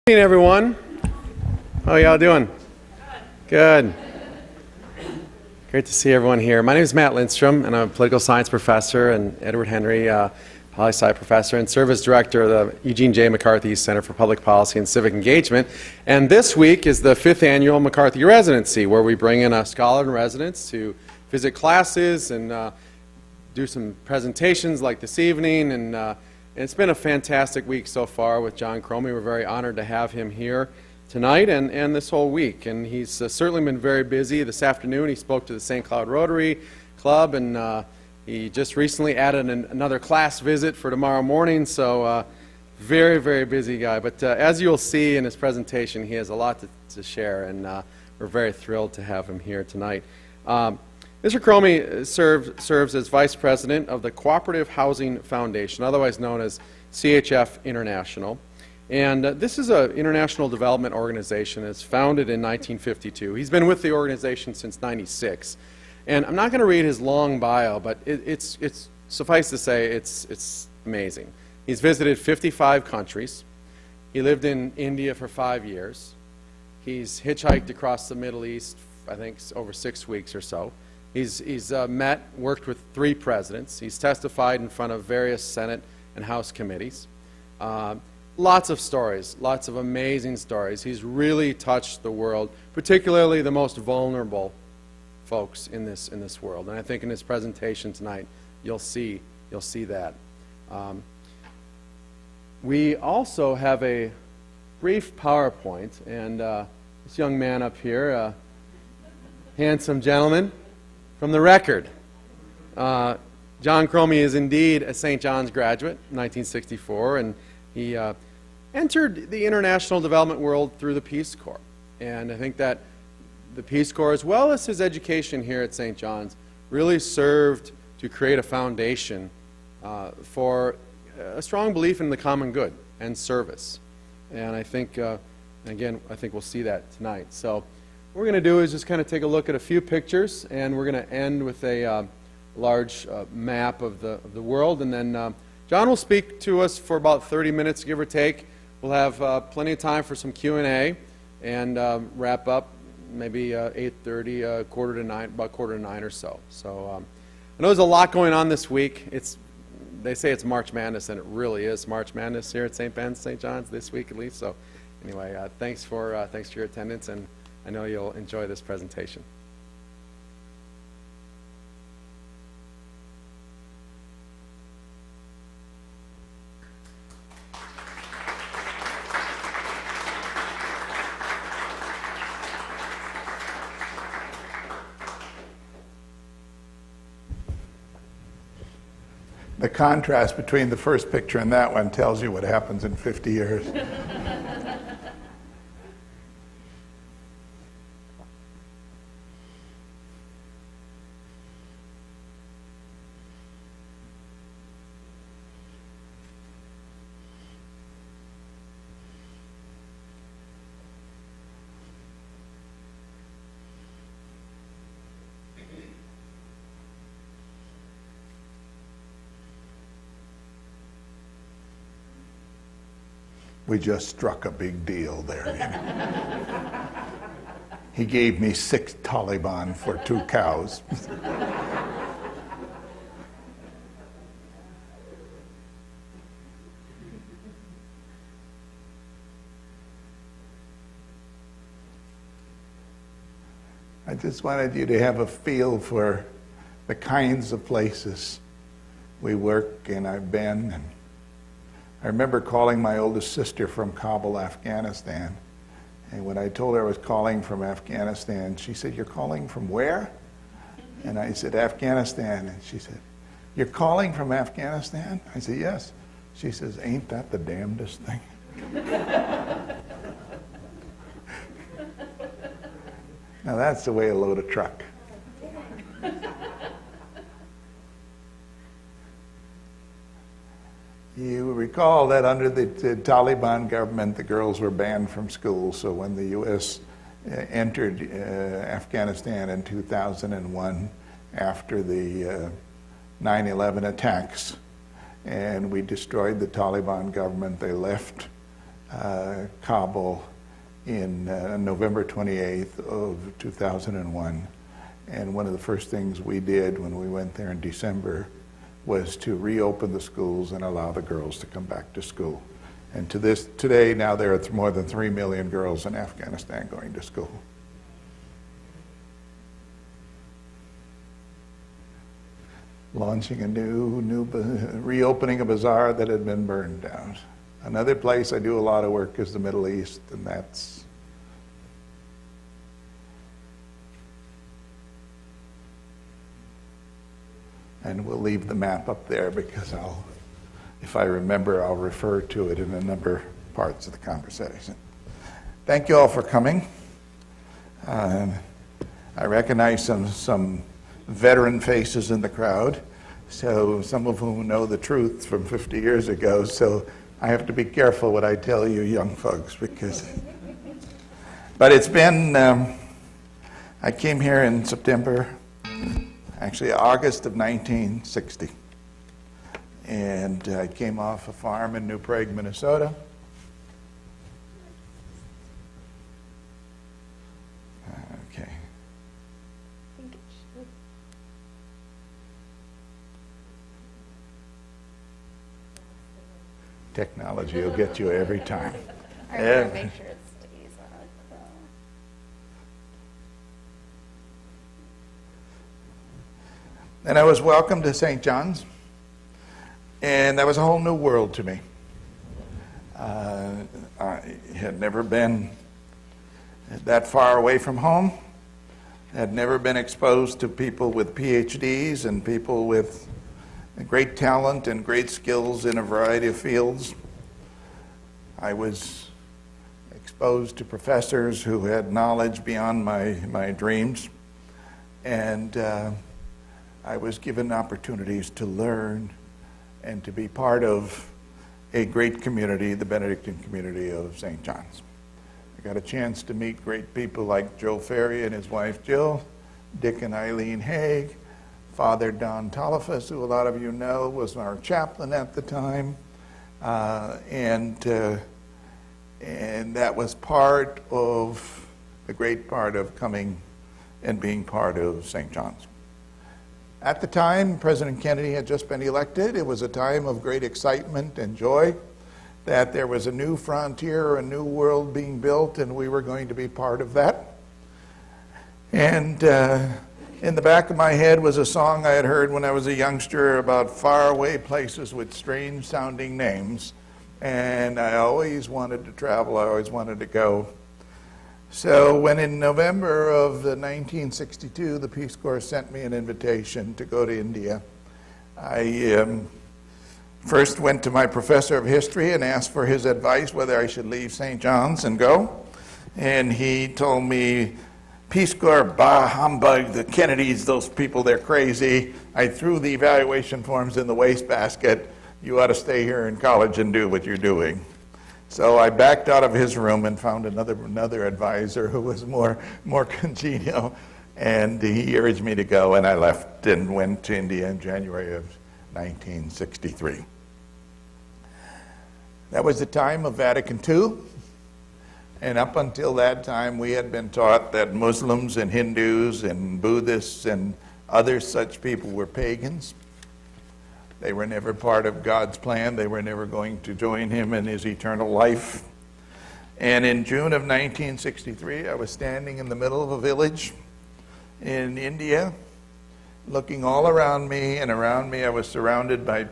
Good evening, everyone. How are y'all doing? Good. Great to see everyone here. My name is Matt Lindstrom, and I'm a political science professor and Edward Henry Poli-Sci professor and service director of the Eugene J. McCarthy Center for Public Policy and Civic Engagement. And this week is the 5th annual McCarthy Residency, where we bring in a scholar in residence to visit classes and do some presentations like this evening. And it's been a fantastic week so far with John Chromy. We're very honored to have him here tonight and this whole week. And he's certainly been very busy. This afternoon he spoke to the St. Cloud Rotary Club, and he just recently added another class visit for tomorrow morning. So very, very busy guy. But as you'll see in his presentation, he has a lot to share, and we're very thrilled to have him here tonight. Mr. Chromy serves as Vice President of the Cooperative Housing Foundation, otherwise known as CHF International. And this is an international development organization that's founded in 1952. He's been with the organization since '96. And I'm not going to read his long bio, but it's suffice to say it's amazing. He's visited 55 countries. He lived in India for 5 years. He's hitchhiked across the Middle East, I think, over 6 weeks or so. He's worked with 3 presidents. He's testified in front of various Senate and House committees. Lots of stories, lots of amazing stories. He's really touched the world, particularly the most vulnerable folks in this world. And I think in his presentation tonight, you'll see that. We also have a brief PowerPoint, and this young man up here, handsome gentleman from the Record. John Chromy is indeed a St. John's graduate, 1964, and he entered the international development world through the Peace Corps. And I think that the Peace Corps, as well as his education here at St. John's, really served to create a foundation for a strong belief in the common good and service. And I think, again, I think we'll see that tonight. So what we're going to do is just kind of take a look at a few pictures, and we're going to end with a large map of the world. And then John will speak to us for about 30 minutes, give or take. We'll have plenty of time for some Q&A and wrap up maybe 8:30, about quarter to 9 or so. So I know there's a lot going on this week. They say it's March Madness, and it really is March Madness here at St. Ben's, St. John's this week at least. So anyway, thanks for your attendance, and I know you'll enjoy this presentation. The contrast between the first picture and that one tells you what happens in 50 years. We just struck a big deal there. He gave me 6 Taliban for 2 cows. I just wanted you to have a feel for the kinds of places we work and I've been. And I remember calling my oldest sister from Kabul, Afghanistan, and when I told her I was calling from Afghanistan, she said, "You're calling from where?" And I said, "Afghanistan." And she said, "You're calling from Afghanistan?" I said, "Yes." She says, "Ain't that the damnedest thing?" Now that's the way to load a truck. You recall that under the Taliban government, the girls were banned from school. So when the U.S. entered Afghanistan in 2001, after the 9/11 attacks, and we destroyed the Taliban government, they left Kabul in November 28th of 2001. And one of the first things we did when we went there in December was to reopen the schools and allow the girls to come back to school. And today, now there are more than 3 million girls in Afghanistan going to school. Launching a reopening a bazaar that had been burned down. Another place I do a lot of work is the Middle East, and that's and we'll leave the map up there because if I remember, I'll refer to it in a number of parts of the conversation. Thank you all for coming. I recognize some veteran faces in the crowd, so some of whom know the truth from 50 years ago, so I have to be careful what I tell you young folks, but it's been, I came here in September, actually August of 1960, and I came off a farm in New Prague, Minnesota. Okay. Technology will get you every time. I want to make sure it stays on. And I was welcomed to St. John's, and that was a whole new world to me. I had never been that far away from home, had never been exposed to people with PhDs and people with great talent and great skills in a variety of fields. I was exposed to professors who had knowledge beyond my dreams, and I was given opportunities to learn and to be part of a great community, the Benedictine community of St. John's. I got a chance to meet great people like Joe Ferry and his wife Jill, Dick and Eileen Haig, Father Don Tollefus, who a lot of you know was our chaplain at the time, and that was part of, a great part of coming and being part of St. John's. At the time, President Kennedy had just been elected. It was a time of great excitement and joy that there was a new frontier, a new world being built, and we were going to be part of that. And in the back of my head was a song I had heard when I was a youngster about faraway places with strange sounding names. And I always wanted to travel, I always wanted to go. So when in November of 1962, the Peace Corps sent me an invitation to go to India, I first went to my professor of history and asked for his advice whether I should leave St. John's and go. And he told me, Peace Corps, bah, humbug, the Kennedys, those people, they're crazy. I threw the evaluation forms in the wastebasket. You ought to stay here in college and do what you're doing. So I backed out of his room and found another advisor who was more congenial, and he urged me to go, and I left and went to India in January of 1963. That was the time of Vatican II. And up until that time, we had been taught that Muslims and Hindus and Buddhists and other such people were pagans. They were never part of God's plan. They were never going to join him in his eternal life. And in June of 1963, I was standing in the middle of a village in India, looking all around me, and around me I was surrounded by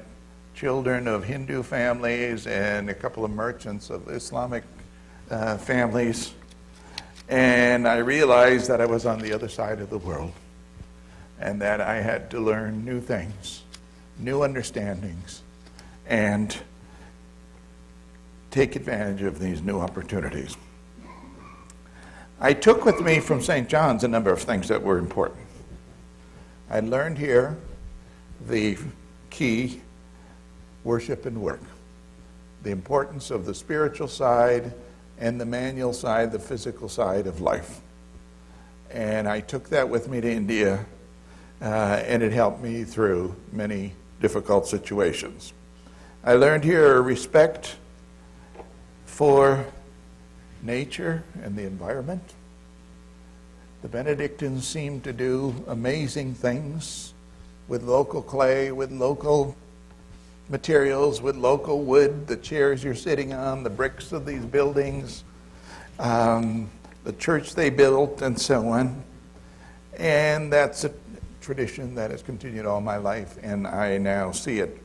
children of Hindu families and a couple of merchants of Islamic families, and I realized that I was on the other side of the world and that I had to learn new things, new understandings, and take advantage of these new opportunities. I took with me from St. John's a number of things that were important. I learned here the key, worship and work, the importance of the spiritual side and the manual side, the physical side of life. And I took that with me to India, and it helped me through many difficult situations. I learned here respect for nature and the environment. The Benedictines seemed to do amazing things with local clay, with local materials, with local wood, the chairs you're sitting on, the bricks of these buildings, the church they built, and so on. And that's a tradition that has continued all my life, and I now see it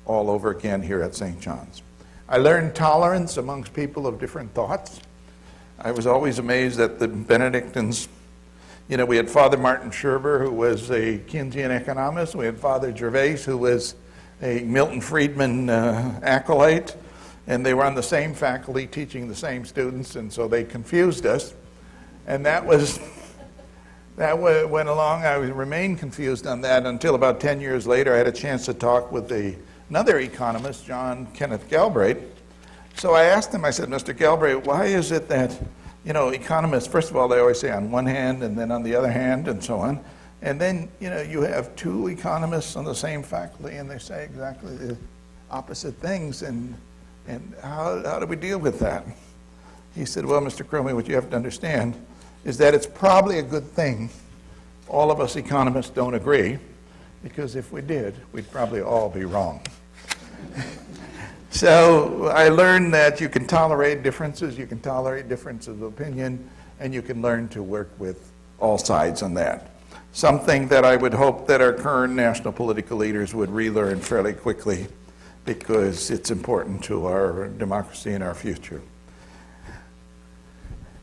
all over again here at St. John's. I learned tolerance amongst people of different thoughts. I was always amazed at the Benedictines. You know, we had Father Martin Scherber, who was a Keynesian economist. We had Father Gervais, who was a Milton Friedman acolyte. And they were on the same faculty teaching the same students, and so they confused us. And that went along. I remained confused on that until about 10 years later I had a chance to talk with another economist, John Kenneth Galbraith. So I asked him, I said, Mr. Galbraith, why is it that, you know, economists, first of all, they always say on one hand and then on the other hand and so on. And then, you know, you have two economists on the same faculty and they say exactly the opposite things. And how do we deal with that? He said, well, Mr. Chromy, what you have to understand is that it's probably a good thing all of us economists don't agree, because if we did, we'd probably all be wrong. So I learned that you can tolerate differences, you can tolerate differences of opinion, and you can learn to work with all sides on that. Something that I would hope that our current national political leaders would relearn fairly quickly, because it's important to our democracy and our future.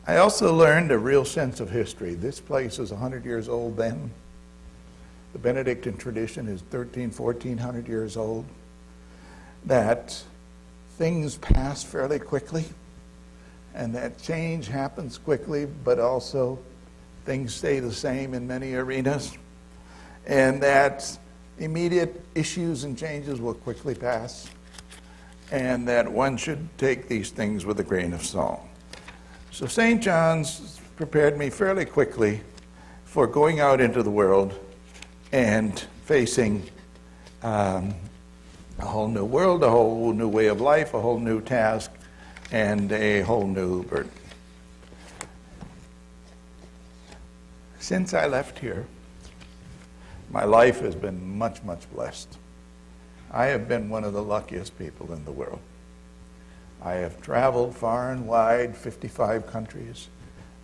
I also learned a real sense of history. This place is 100 years old then. The Benedictine tradition is 1,400 years old. That things pass fairly quickly, and that change happens quickly, but also things stay the same in many arenas, and that immediate issues and changes will quickly pass, and that one should take these things with a grain of salt. So St. John's prepared me fairly quickly for going out into the world and facing a whole new world, a whole new way of life, a whole new task, and a whole new burden. Since I left here, my life has been much, much blessed. I have been one of the luckiest people in the world. I have traveled far and wide, 55 countries.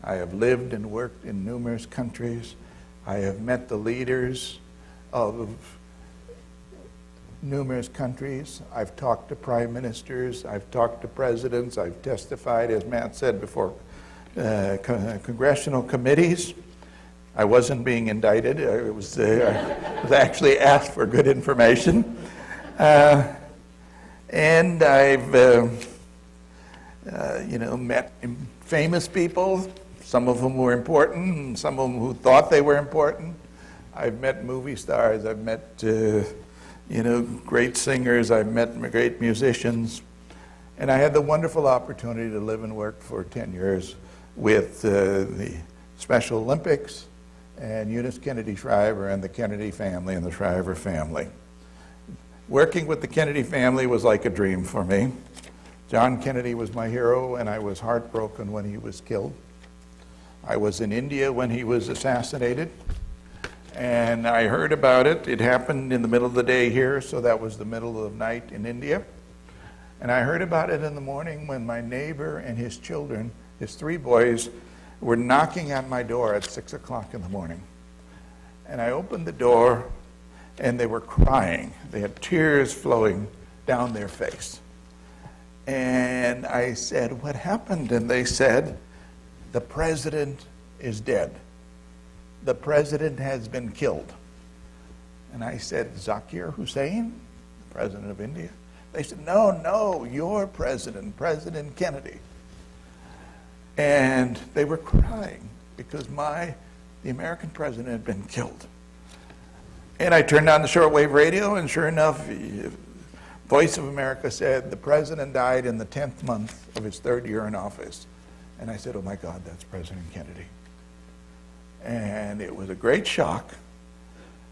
I have lived and worked in numerous countries. I have met the leaders of numerous countries. I've talked to prime ministers. I've talked to presidents. I've testified, as Matt said, before congressional committees. I wasn't being indicted. I was actually asked for good information. And I've met famous people, some of whom were important, and some of them who thought they were important. I've met movie stars. I've met great singers. I've met great musicians. And I had the wonderful opportunity to live and work for 10 years with the Special Olympics and Eunice Kennedy Shriver and the Kennedy family and the Shriver family. Working with the Kennedy family was like a dream for me. John Kennedy was my hero, and I was heartbroken when he was killed. I was in India when he was assassinated, and I heard about it. It happened in the middle of the day here, so that was the middle of the night in India. And I heard about it in the morning when my neighbor and his children, his 3 boys, were knocking at my door at 6 o'clock in the morning. And I opened the door, and they were crying. They had tears flowing down their face. And I said, what happened? And they said, the president is dead. The president has been killed. And I said, Zakir Hussain, the president of India? They said, no, your president, President Kennedy. And they were crying because the American president had been killed. And I turned on the shortwave radio, and sure enough, Voice of America said the president died in the 10th month of his 3rd year in office. And I said, oh my God, that's President Kennedy. And it was a great shock.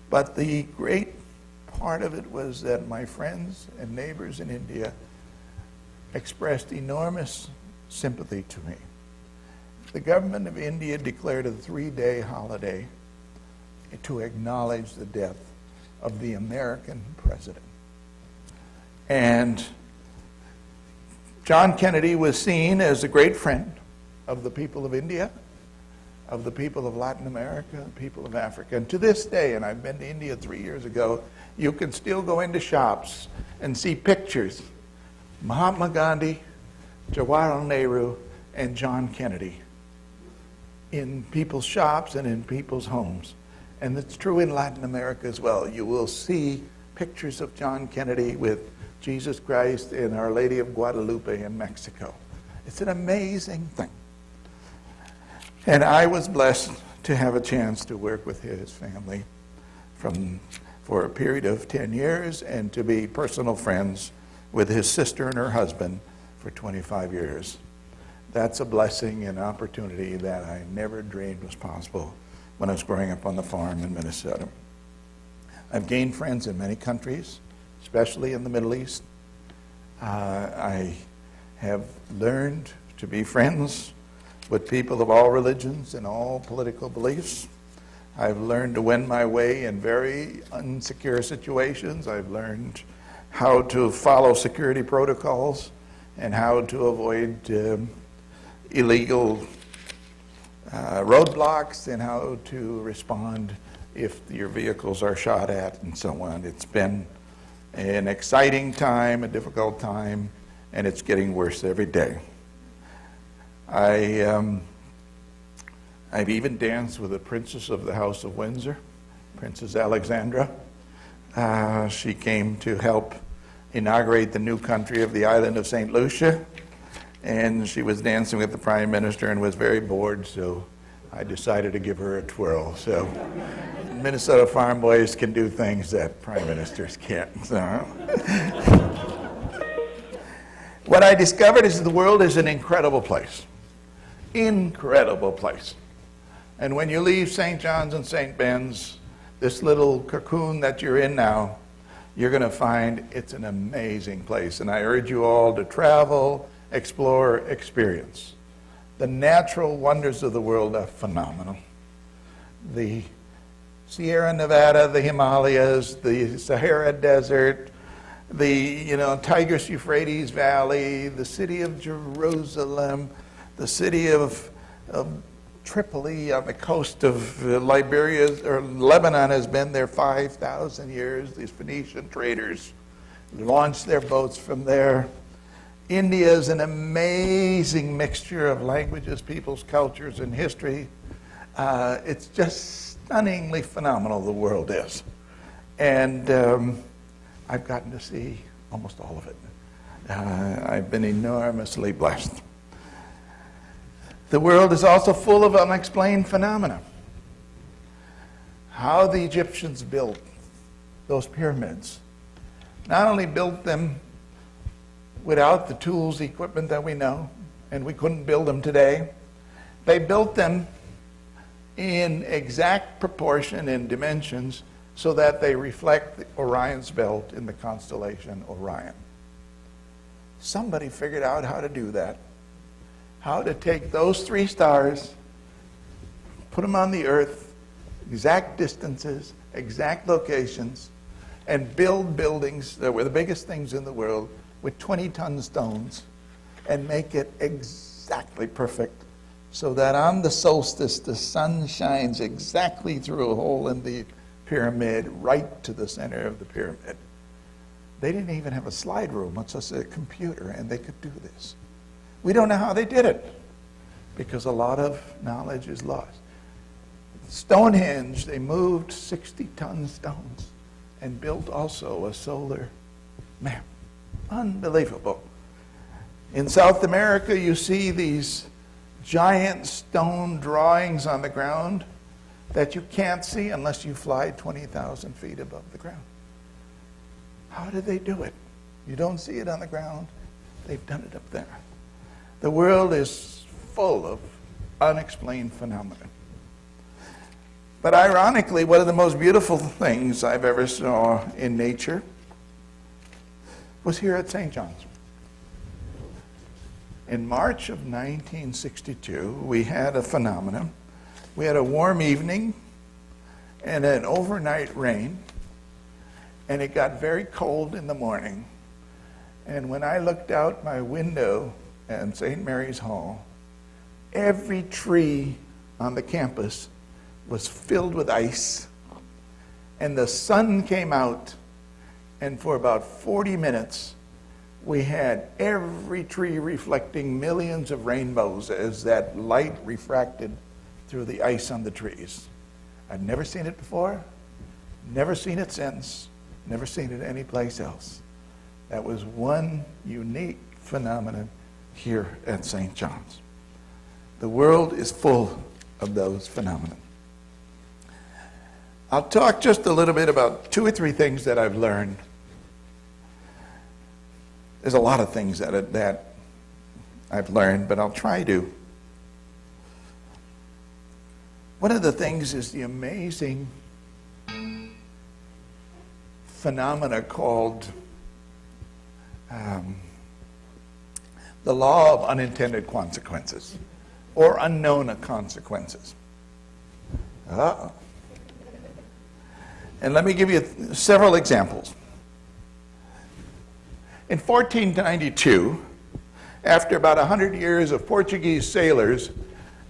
But the great part of it was that my friends and neighbors in India expressed enormous sympathy to me. The government of India declared a 3-day holiday to acknowledge the death of the American president. And John Kennedy was seen as a great friend of the people of India, of the people of Latin America, the people of Africa. And to this day, and I've been to India 3 years ago, you can still go into shops and see pictures. Mahatma Gandhi, Jawaharlal Nehru, and John Kennedy in people's shops and in people's homes. And it's true in Latin America as well. You will see pictures of John Kennedy with Jesus Christ and Our Lady of Guadalupe in Mexico. It's an amazing thing. And I was blessed to have a chance to work with his family for a period of 10 years and to be personal friends with his sister and her husband for 25 years. That's a blessing and opportunity that I never dreamed was possible when I was growing up on the farm in Minnesota. I've gained friends in many countries, especially in the Middle East. I have learned to be friends with people of all religions and all political beliefs. I've learned to win my way in very insecure situations. I've learned how to follow security protocols and how to avoid illegal roadblocks and how to respond if your vehicles are shot at and so on. It's been an exciting time, a difficult time, and it's getting worse every day. I've even danced with a princess of the House of Windsor, Princess Alexandra. She came to help inaugurate the new country of the island of St. Lucia, and she was dancing with the Prime Minister and was very bored, so I decided to give her a twirl. So Minnesota farm boys can do things that Prime Ministers can't. So. What I discovered is the world is an incredible place. Incredible place. And when you leave St. John's and St. Ben's, this little cocoon that you're in now, you're going to find it's an amazing place. And I urge you all to travel, explore, experience. The natural wonders of the world are phenomenal. The Sierra Nevada, the Himalayas, the Sahara Desert, the Tigris-Euphrates Valley, the city of Jerusalem, the city of Tripoli on the coast of Liberia, or Lebanon has been there 5,000 years. These Phoenician traders launched their boats from there. India is an amazing mixture of languages, peoples, cultures, and history. It's just stunningly phenomenal, the world is. And I've gotten to see almost all of it. I've been enormously blessed. The world is also full of unexplained phenomena. How the Egyptians built those pyramids. Not only built them without the tools, equipment that we know, and we couldn't build them today, they built them in exact proportion and dimensions so that they reflect the Orion's belt in the constellation Orion. Somebody figured out how to do that. How to take those 3 stars, put them on the Earth, exact distances, exact locations, and build buildings that were the biggest things in the world with 20-ton stones and make it exactly perfect so that on the solstice the sun shines exactly through a hole in the pyramid right to the center of the pyramid. They didn't even have a slide rule, much less a computer, and they could do this. We don't know how they did it because a lot of knowledge is lost. Stonehenge, they moved 60-ton stones and built also a solar map. Unbelievable. In South America, you see these giant stone drawings on the ground that you can't see unless you fly 20,000 feet above the ground. How did they do it? You don't see it on the ground. They've done it up there. The world is full of unexplained phenomena. But ironically, one of the most beautiful things I've ever saw in nature was here at St. John's. In March of 1962, we had a phenomenon. We had a warm evening and an overnight rain, and it got very cold in the morning. And when I looked out my window at St. Mary's Hall, every tree on the campus was filled with ice, and the sun came out, and for about 40 minutes, we had every tree reflecting millions of rainbows as that light refracted through the ice on the trees. I'd never seen it before, never seen it since, never seen it anyplace else. That was one unique phenomenon here at St. John's. The world is full of those phenomena. I'll talk just a little bit about 2 or 3 things that I've learned. There's a lot of things that I've learned, but I'll try to. One of the things is the amazing phenomena called the law of unintended consequences, or unknown consequences. Uh-oh. And let me give you several examples. In 1492, after about 100 years of Portuguese sailors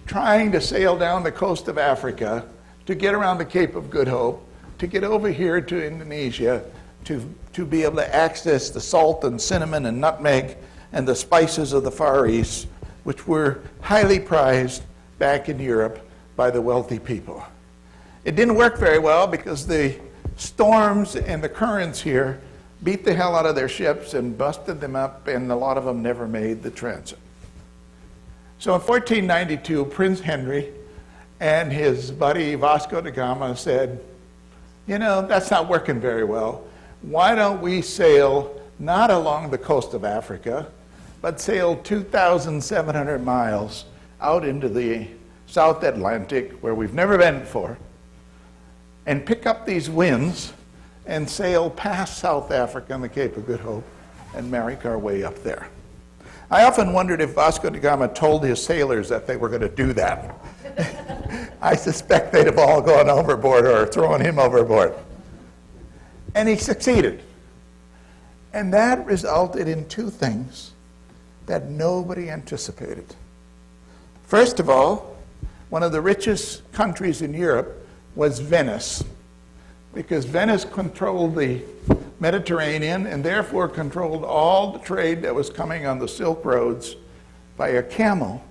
trying to sail down the coast of Africa to get around the Cape of Good Hope, to get over here to Indonesia, to be able to access the salt and cinnamon and nutmeg and the spices of the Far East, which were highly prized back in Europe by the wealthy people. It didn't work very well because the storms and the currents here beat the hell out of their ships and busted them up, and a lot of them never made the transit. So in 1492, Prince Henry and his buddy Vasco da Gama said, you know, that's not working very well. Why don't we sail not along the coast of Africa, but sail 2,700 miles out into the South Atlantic, where we've never been before, and pick up these winds and sail past South Africa and the Cape of Good Hope and make our way up there. I often wondered if Vasco da Gama told his sailors that they were going to do that. I suspect they'd have all gone overboard or thrown him overboard. And he succeeded. And that resulted in 2 things that nobody anticipated. First of all, one of the richest countries in Europe was Venice, because Venice controlled the Mediterranean and therefore controlled all the trade that was coming on the Silk Roads via camel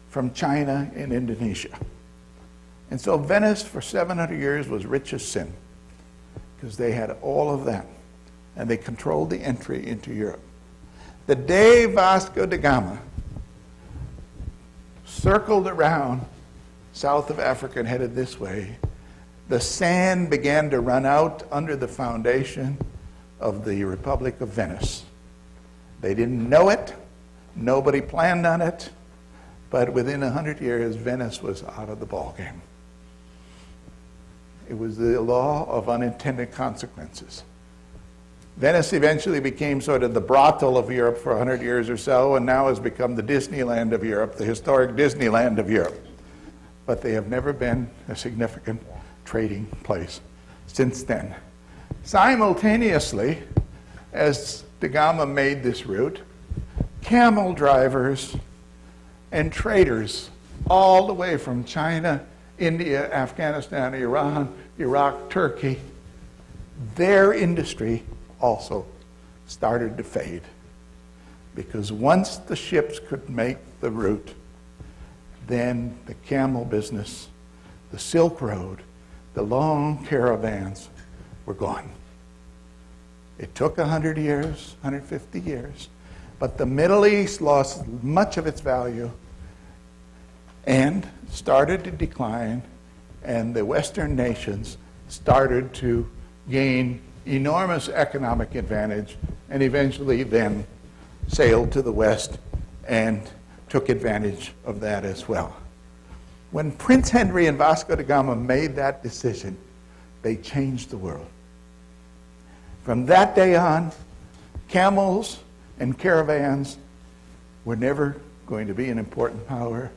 from China and Indonesia. And so Venice for 700 years was rich as sin, because they had all of that, and they controlled the entry into Europe. The day Vasco da Gama circled around south of Africa and headed this way, the sand began to run out under the foundation of the Republic of Venice. They didn't know it, nobody planned on it, but within 100 years, Venice was out of the ballgame. It was the law of unintended consequences. Venice eventually became sort of the brothel of Europe for 100 years or so, and now has become the Disneyland of Europe, the historic Disneyland of Europe. But they have never been a significant trading place since then. Simultaneously, as da Gama made this route, camel drivers and traders all the way from China, India, Afghanistan, Iran, Iraq, Turkey, their industry also started to fade. Because once the ships could make the route, then the camel business, the Silk Road, the long caravans were gone. It took 100 years, 150 years, but the Middle East lost much of its value and started to decline, and the Western nations started to gain enormous economic advantage, and eventually then sailed to the West and took advantage of that as well. When Prince Henry and Vasco da Gama made that decision, they changed the world. From that day on, camels and caravans were never going to be an important power.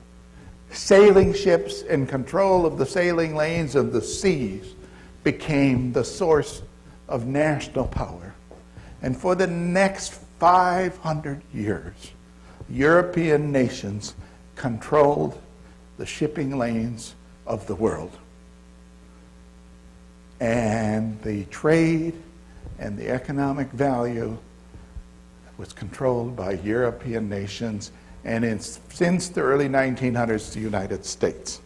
Sailing ships and control of the sailing lanes of the seas became the source of national power. And for the next 500 years, European nations controlled the shipping lanes of the world. And the trade and the economic value was controlled by European nations, and since the early 1900s, the United States.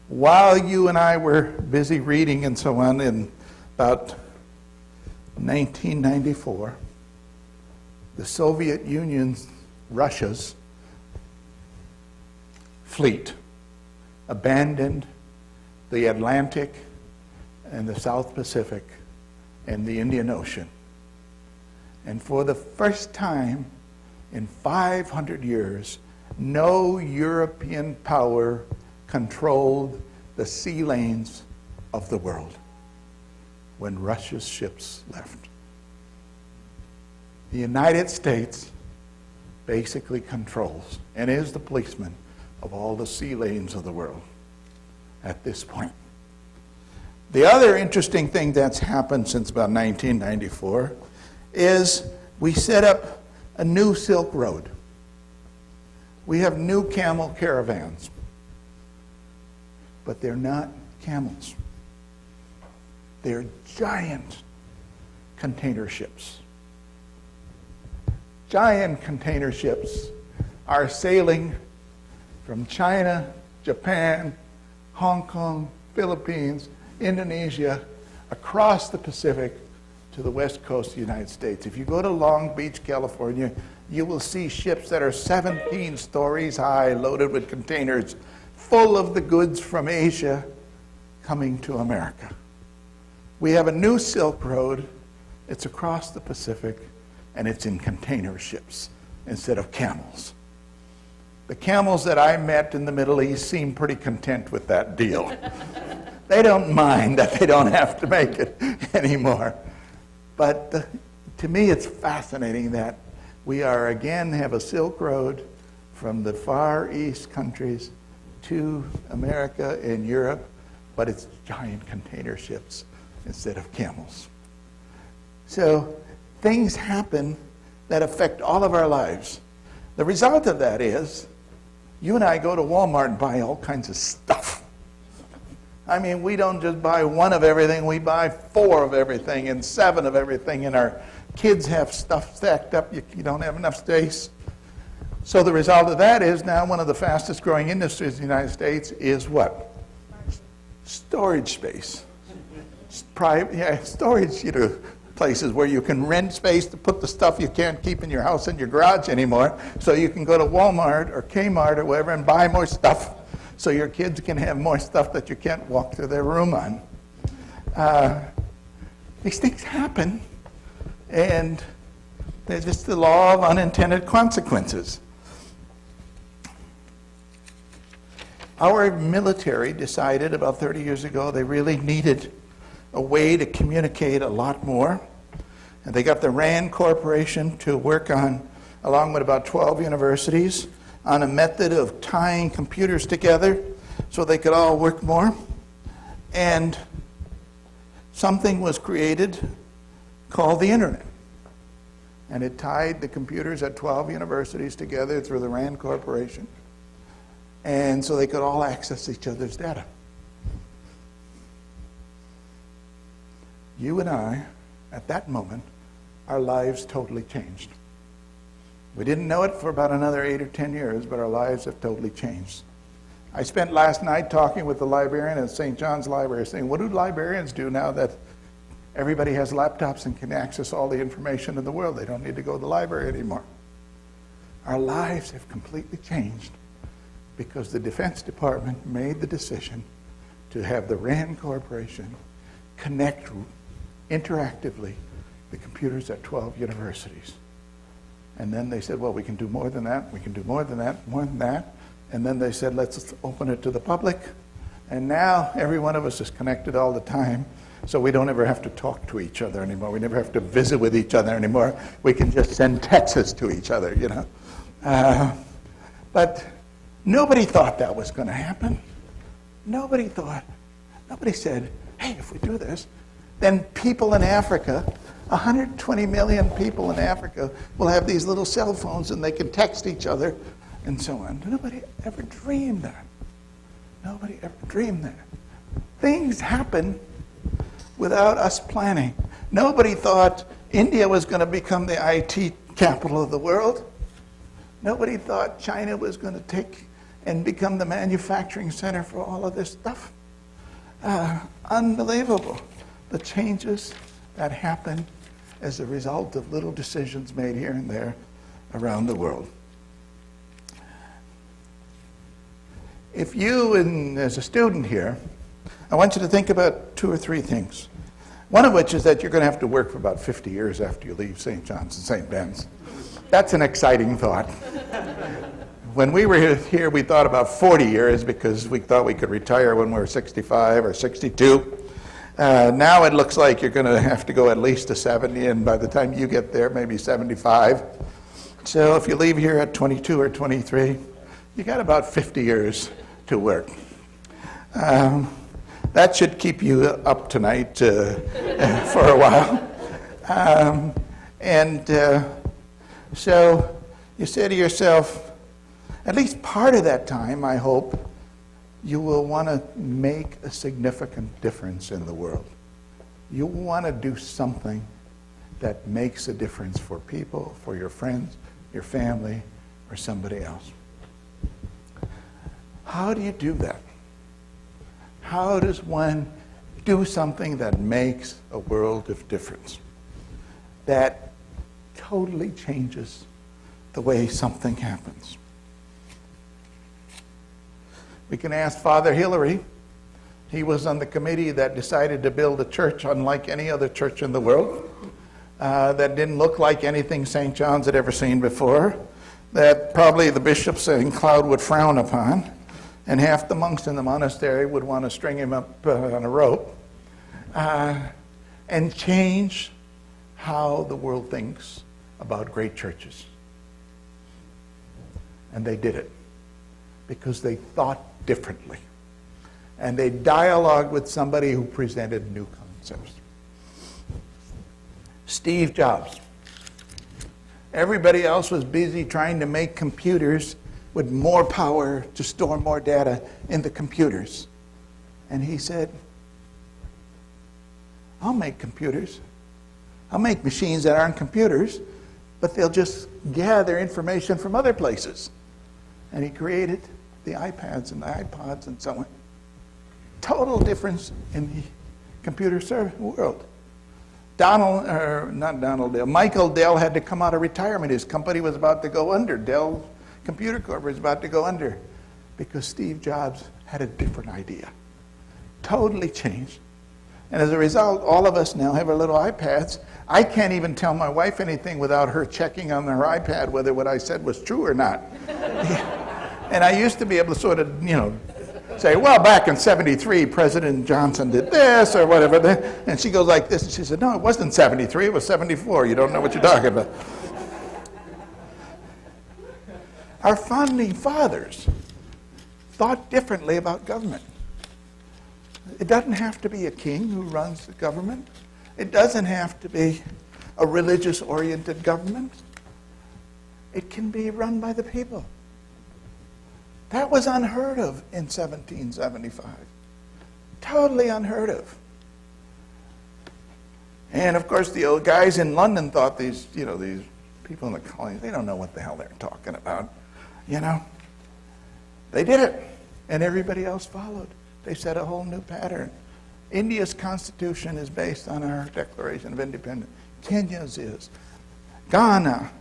While you and I were busy reading and so on in about 1994, the Soviet Union's, Russia's fleet abandoned the Atlantic and the South Pacific and the Indian Ocean. And for the first time in 500 years, no European power controlled the sea lanes of the world when Russia's ships left. The United States basically controls and is the policeman of all the sea lanes of the world at this point. The other interesting thing that's happened since about 1994 is we set up a new Silk Road. We have new camel caravans, but they're not camels. They're giant container ships. Giant container ships are sailing from China, Japan, Hong Kong, Philippines, Indonesia, across the Pacific to the west coast of the United States. If you go to Long Beach, California, you will see ships that are 17 stories high, loaded with containers, full of the goods from Asia coming to America. We have a new Silk Road. It's across the Pacific, and it's in container ships instead of camels. The camels that I met in the Middle East seem pretty content with that deal. They don't mind that they don't have to make it anymore. But to me, it's fascinating that we are again have a Silk Road from the Far East countries to America and Europe, but it's giant container ships instead of camels. So things happen that affect all of our lives. The result of that is you and I go to Walmart and buy all kinds of stuff. I mean, we don't just buy one of everything, we buy 4 of everything and 7 of everything, and our kids have stuff stacked up, you don't have enough space. So the result of that is now one of the fastest growing industries in the United States is what? Storage space. Storage, places where you can rent space to put the stuff you can't keep in your house in your garage anymore, so you can go to Walmart or Kmart or wherever and buy more stuff so your kids can have more stuff that you can't walk through their room on. These things happen, and they're just the law of unintended consequences. Our military decided about 30 years ago they really needed a way to communicate a lot more. And they got the RAND Corporation to work on, along with about 12 universities, on a method of tying computers together so they could all work more. And something was created called the Internet. And it tied the computers at 12 universities together through the RAND Corporation. And so they could all access each other's data. You and I, at that moment, our lives totally changed. We didn't know it for about another 8 or 10 years, but our lives have totally changed. I spent last night talking with the librarian at St. John's Library, saying, what do librarians do now that everybody has laptops and can access all the information in the world? They don't need to go to the library anymore. Our lives have completely changed because the Defense Department made the decision to have the RAND Corporation connect interactively the computers at 12 universities. And then they said, well, we can do more than that, we can do more than that, more than that. And then they said, let's open it to the public. And now every one of us is connected all the time, so we don't ever have to talk to each other anymore. We never have to visit with each other anymore. We can just send texts to each other, But nobody thought that was going to happen. Nobody said, hey, if we do this, then people in Africa, 120 million people in Africa will have these little cell phones and they can text each other and so on. Nobody ever dreamed that. Nobody ever dreamed that. Things happen without us planning. Nobody thought India was going to become the IT capital of the world. Nobody thought China was going to take and become the manufacturing center for all of this stuff. Unbelievable. The changes that happen as a result of little decisions made here and there around the world. If you, as a student here, I want you to think about 2 or 3 things. One of which is that you're going to have to work for about 50 years after you leave St. John's and St. Ben's. That's an exciting thought. When we were here, we thought about 40 years because we thought we could retire when we were 65 or 62. Now it looks like you're going to have to go at least to 70, and by the time you get there, maybe 75. So if you leave here at 22 or 23, you got about 50 years to work. That should keep you up tonight for a while. So you say to yourself, at least part of that time, I hope, you will want to make a significant difference in the world. You want to do something that makes a difference for people, for your friends, your family, or somebody else. How do you do that? How does one do something that makes a world of difference? That totally changes the way something happens. We can ask Father Hillary. He was on the committee that decided to build a church unlike any other church in the world, that didn't look like anything St. John's had ever seen before, that probably the bishop St. Cloud would frown upon, and half the monks in the monastery would want to string him up on a rope, and change how the world thinks about great churches. And they did it because they thought differently. And they dialogued with somebody who presented new concepts. Steve Jobs. Everybody else was busy trying to make computers with more power to store more data in the computers. And he said, I'll make computers. I'll make machines that aren't computers, but they'll just gather information from other places. And he created the iPads and the iPods and so on. Total difference in the computer world. Michael Dell had to come out of retirement. His company was about to go under. Dell Computer Corp was about to go under because Steve Jobs had a different idea. Totally changed. And as a result, all of us now have our little iPads. I can't even tell my wife anything without her checking on her iPad whether what I said was true or not. And I used to be able to sort of, say, well, back in 73, President Johnson did this or whatever. And she goes like this, and she said, no, it wasn't 73, it was 74. You don't know what you're talking about. Our founding fathers thought differently about government. It doesn't have to be a king who runs the government. It doesn't have to be a religious-oriented government. It can be run by the people. That was unheard of in 1775. Totally unheard of. And of course, the old guys in London thought these people in the colonies, they don't know what the hell they're talking about. They did it, and everybody else followed. They set a whole new pattern. India's constitution is based on our Declaration of Independence. Kenya's is. Ghana.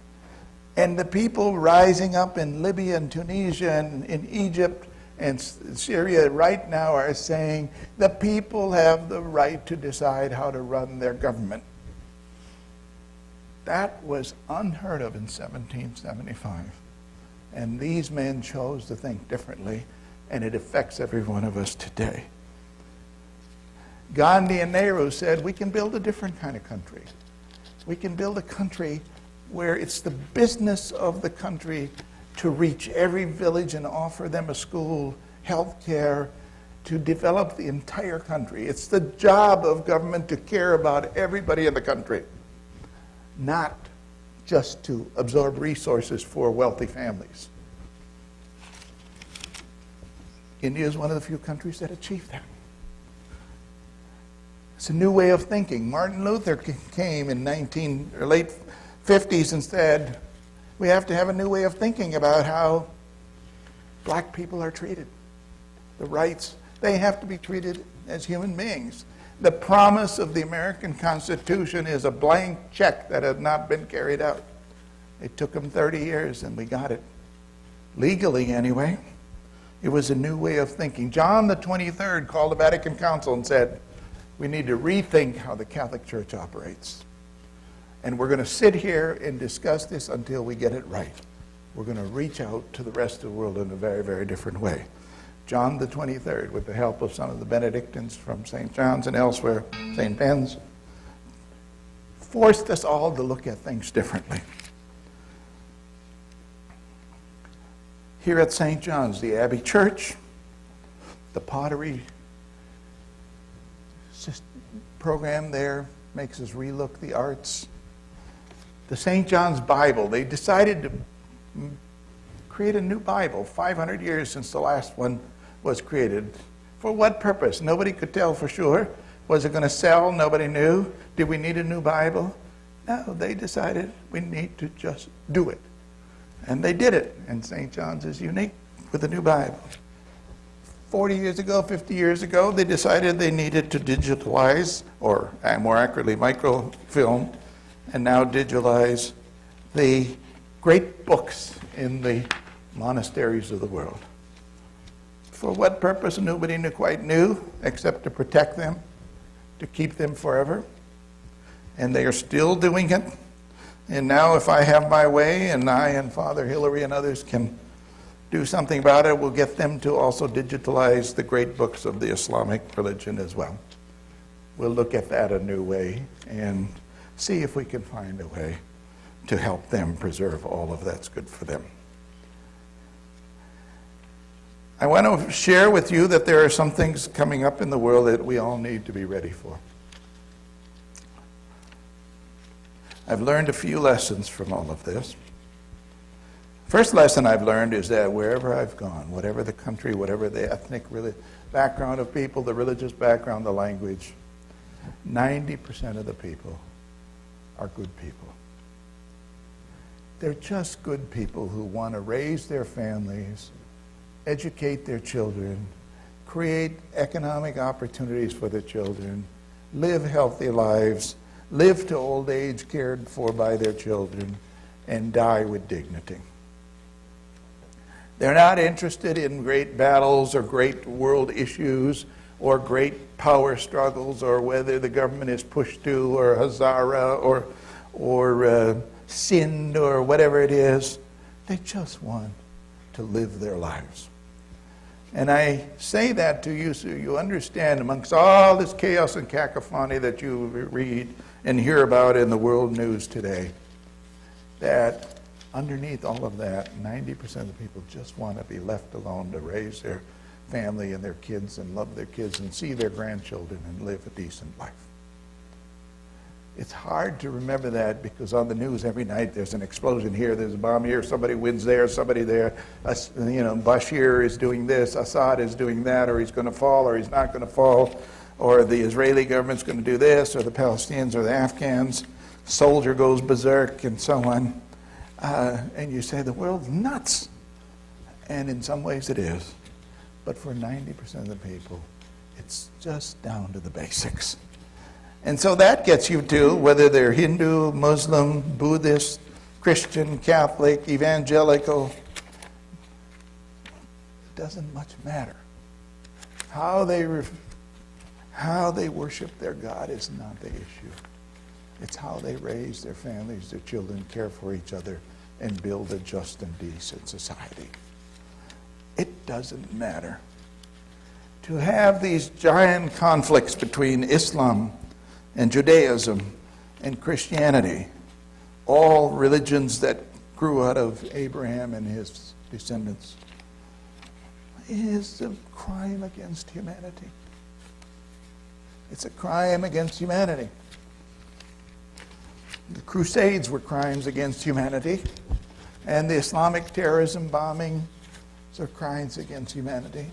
And the people rising up in Libya and Tunisia and in Egypt and Syria right now are saying the people have the right to decide how to run their government. That was unheard of in 1775. And these men chose to think differently, and it affects every one of us today. Gandhi and Nehru said we can build a different kind of country. We can build a country where it's the business of the country to reach every village and offer them a school, health care, to develop the entire country. It's the job of government to care about everybody in the country, not just to absorb resources for wealthy families. India is one of the few countries that achieved that. It's a new way of thinking. Martin Luther came in late 50s and said, we have to have a new way of thinking about how black people are treated. The rights, they have to be treated as human beings. The promise of the American Constitution is a blank check that has not been carried out. It took them 30 years and we got it. Legally, anyway. It was a new way of thinking. John the 23rd called the Vatican Council and said, we need to rethink how the Catholic Church operates. And we're going to sit here and discuss this until we get it right. We're going to reach out to the rest of the world in a very, very different way. John the 23rd, with the help of some of the Benedictines from St. John's and elsewhere, St. Ben's, forced us all to look at things differently. Here at St. John's, the Abbey Church, the pottery program there makes us relook the arts. The St. John's Bible, they decided to create a new Bible 500 years since the last one was created. For what purpose? Nobody could tell for sure. Was it going to sell? Nobody knew. Did we need a new Bible? No, they decided we need to just do it. And they did it. And St. John's is unique with a new Bible. 40 years ago, 50 years ago, they decided they needed to digitalize, or more accurately, microfilm, and now digitalize the great books in the monasteries of the world. For what purpose, nobody quite knew, except to protect them, to keep them forever. And they are still doing it. And now if I have my way, and I and Father Hilary and others can do something about it, we'll get them to also digitalize the great books of the Islamic religion as well. We'll look at that a new way and see if we can find a way to help them preserve all of that's good for them. I want to share with you that there are some things coming up in the world that we all need to be ready for. I've learned a few lessons from all of this. First lesson I've learned is that wherever I've gone, whatever the country, whatever the ethnic background of people, the religious background, the language, 90% of the people are good people. They're just good people who want to raise their families, educate their children, create economic opportunities for their children, live healthy lives, live to old age cared for by their children, and die with dignity. They're not interested in great battles or great world issues or great power struggles or whether the government is Pushtu or Hazara or Sind or whatever it is. They just want to live their lives. And I say that to you so you understand, amongst all this chaos and cacophony that you read and hear about in the world news today, that underneath all of that, 90% of the people just want to be left alone to raise their family and their kids and love their kids and see their grandchildren and live a decent life. It's hard to remember that because on the news every night there's an explosion here, there's a bomb here, somebody wins there, somebody there. Bashir is doing this, Assad is doing that, or he's going to fall, or he's not going to fall, or the Israeli government's going to do this, or the Palestinians, or the Afghans. Soldier goes berserk, and so on. And you say the world's nuts. And in some ways it is. But for 90% of the people, it's just down to the basics. And so that gets you to whether they're Hindu, Muslim, Buddhist, Christian, Catholic, evangelical. It doesn't much matter. How they worship their God is not the issue. It's how they raise their families, their children, care for each other, and build a just and decent society. It doesn't matter. To have these giant conflicts between Islam and Judaism and Christianity, all religions that grew out of Abraham and his descendants, is a crime against humanity. It's a crime against humanity. The Crusades were crimes against humanity, and the Islamic terrorism bombing are crimes against humanity,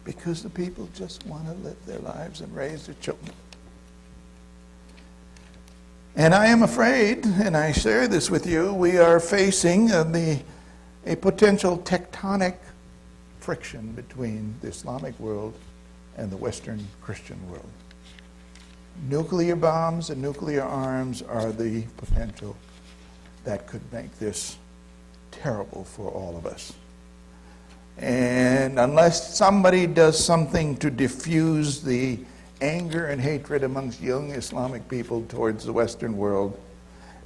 because the people just want to live their lives and raise their children. And I am afraid, and I share this with you, we are facing a potential tectonic friction between the Islamic world and the Western Christian world. Nuclear bombs and nuclear arms are the potential that could make this terrible for all of us. And unless somebody does something to diffuse the anger and hatred amongst young Islamic people towards the Western world,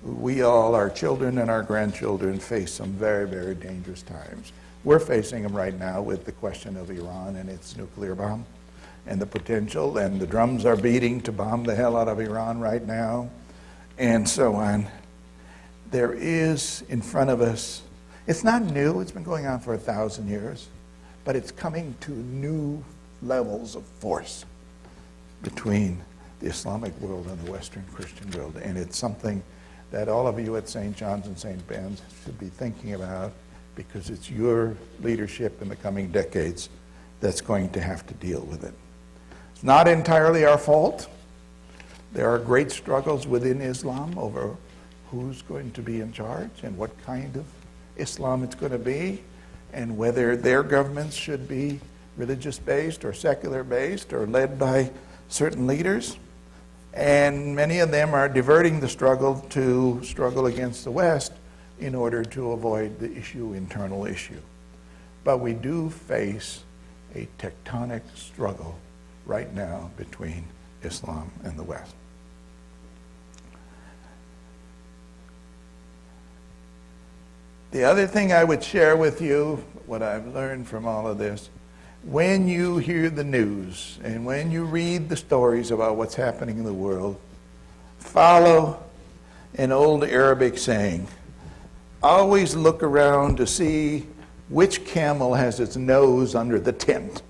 we all, our children and our grandchildren, face some very, very dangerous times. We're facing them right now with the question of Iran and its nuclear bomb and the potential, and the drums are beating to bomb the hell out of Iran right now, and so on. There is in front of us, it's not new, it's been going on for 1,000 years, but it's coming to new levels of force between the Islamic world and the Western Christian world. And it's something that all of you at St. John's and St. Ben's should be thinking about, because it's your leadership in the coming decades that's going to have to deal with it. It's not entirely our fault. There are great struggles within Islam over who's going to be in charge and what kind of Islam it's going to be, and whether their governments should be religious-based or secular-based or led by certain leaders. And many of them are diverting the struggle to struggle against the West in order to avoid the internal issue. But we do face a tectonic struggle right now between Islam and the West. The other thing I would share with you, what I've learned from all of this, when you hear the news and when you read the stories about what's happening in the world, follow an old Arabic saying. Always look around to see which camel has its nose under the tent.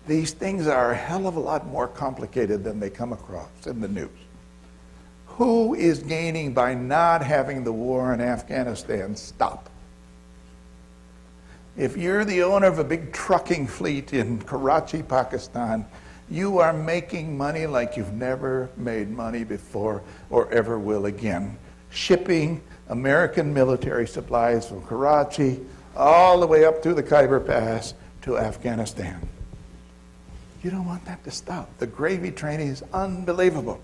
These things are a hell of a lot more complicated than they come across in the news. Who is gaining by not having the war in Afghanistan stop? If you're the owner of a big trucking fleet in Karachi, Pakistan, you are making money like you've never made money before or ever will again, shipping American military supplies from Karachi all the way up through the Khyber Pass to Afghanistan. You don't want that to stop. The gravy train is unbelievable.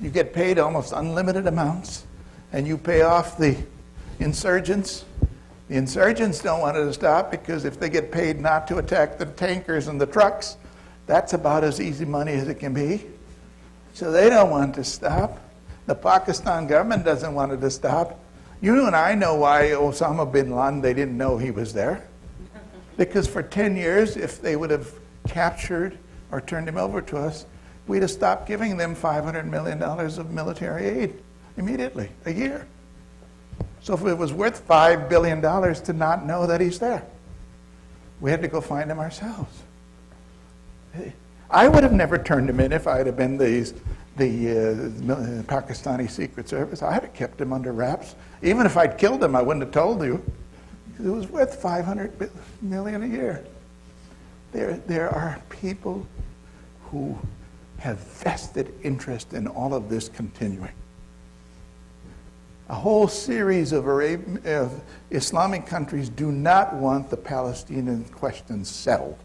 You get paid almost unlimited amounts, and you pay off the insurgents. The insurgents don't want it to stop, because if they get paid not to attack the tankers and the trucks, that's about as easy money as it can be. So they don't want it to stop. The Pakistan government doesn't want it to stop. You and I know why Osama bin Laden, they didn't know he was there. Because for 10 years, if they would have captured or turned him over to us, we'd have stopped giving them $500 million of military aid immediately, a year. So if it was worth $5 billion to not know that he's there, we had to go find him ourselves. I would have never turned him in if I had been the Pakistani Secret Service. I'd have kept him under wraps. Even if I'd killed him, I wouldn't have told you. It was worth $500 million a year. There are people who have vested interest in all of this continuing. A whole series of Islamic countries do not want the Palestinian question settled.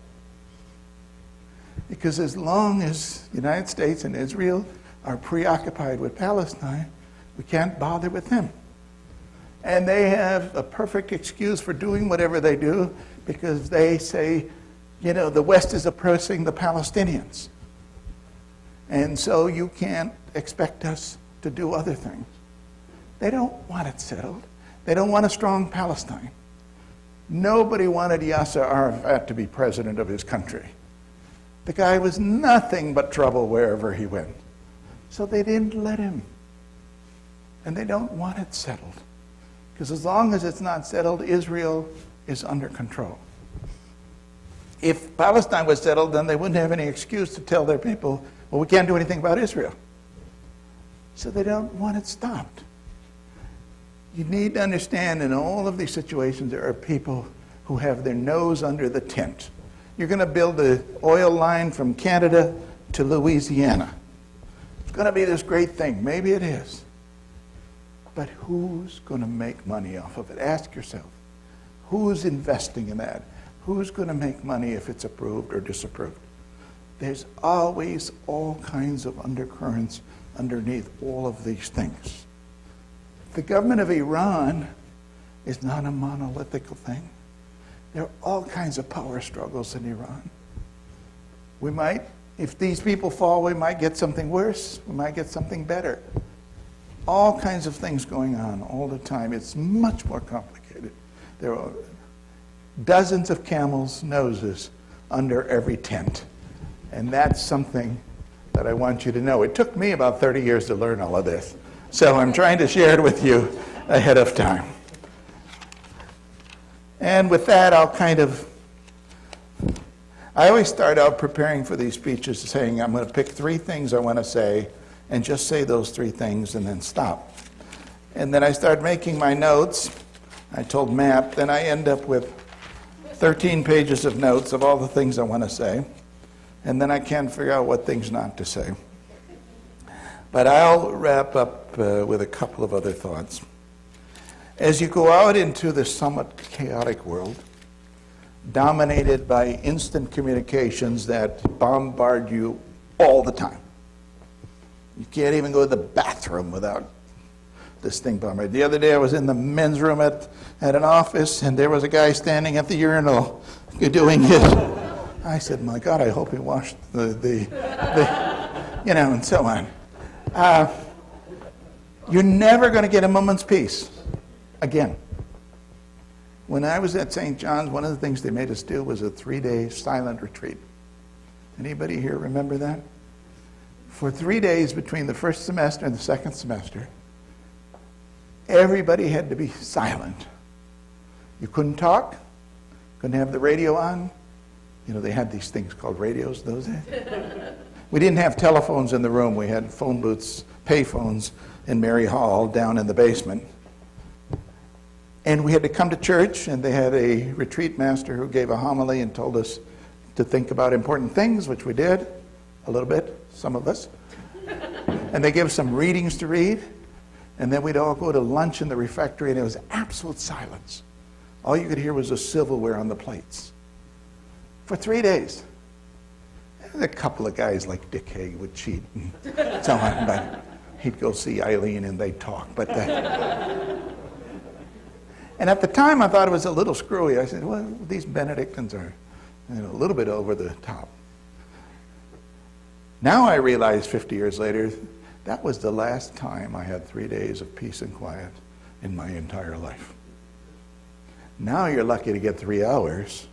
Because as long as the United States and Israel are preoccupied with Palestine, we can't bother with them. And they have a perfect excuse for doing whatever they do, because they say, the West is oppressing the Palestinians. And so you can't expect us to do other things. They don't want it settled. They don't want a strong Palestine. Nobody wanted Yasser Arafat to be president of his country. The guy was nothing but trouble wherever he went. So they didn't let him. And they don't want it settled. Because as long as it's not settled, Israel is under control. If Palestine was settled, then they wouldn't have any excuse to tell their people, well, we can't do anything about Israel. So they don't want it stopped. You need to understand in all of these situations, there are people who have their nose under the tent. You're going to build an oil line from Canada to Louisiana. It's going to be this great thing. Maybe it is. But who's going to make money off of it? Ask yourself. Who's investing in that? Who's going to make money if it's approved or disapproved? There's always all kinds of undercurrents underneath all of these things. The government of Iran is not a monolithic thing. There are all kinds of power struggles in Iran. We might, if these people fall, we might get something worse. We might get something better. All kinds of things going on all the time. It's much more complicated. There are dozens of camels' noses under every tent. And that's something that I want you to know. It took me about 30 years to learn all of this. So I'm trying to share it with you ahead of time. And with that, I always start out preparing for these speeches saying, I'm going to pick 3 things I want to say, and just say those 3 things and then stop. And then I start making my notes. I told Matt, then I end up with 13 pages of notes of all the things I want to say. And then I can't figure out what things not to say. But I'll wrap up with a couple of other thoughts. As you go out into the somewhat chaotic world, dominated by instant communications that bombard you all the time. You can't even go to the bathroom without this thing bombarded. The other day I was in the men's room at an office, and there was a guy standing at the urinal doing his... I said, my God, I hope he washed the and so on. You're never going to get a moment's peace again. When I was at St. John's, one of the things they made us do was a 3-day silent retreat. Anybody here remember that? For 3 days between the first semester and the second semester, everybody had to be silent. You couldn't talk, couldn't have the radio on. You know, they had these things called radios those days. We didn't have telephones in the room. We had phone booths, pay phones in Mary Hall down in the basement. And we had to come to church, and they had a retreat master who gave a homily and told us to think about important things, which we did, a little bit, some of us. And they gave us some readings to read, and then we'd all go to lunch in the refectory, and it was absolute silence. All you could hear was the silverware on the plates. For 3 days. A couple of guys like Dick Hague would cheat and so on, but he'd go see Eileen and they'd talk. And at the time, I thought it was a little screwy. I said, well, these Benedictines are a little bit over the top. Now I realize 50 years later, that was the last time I had 3 days of peace and quiet in my entire life. Now you're lucky to get 3 hours,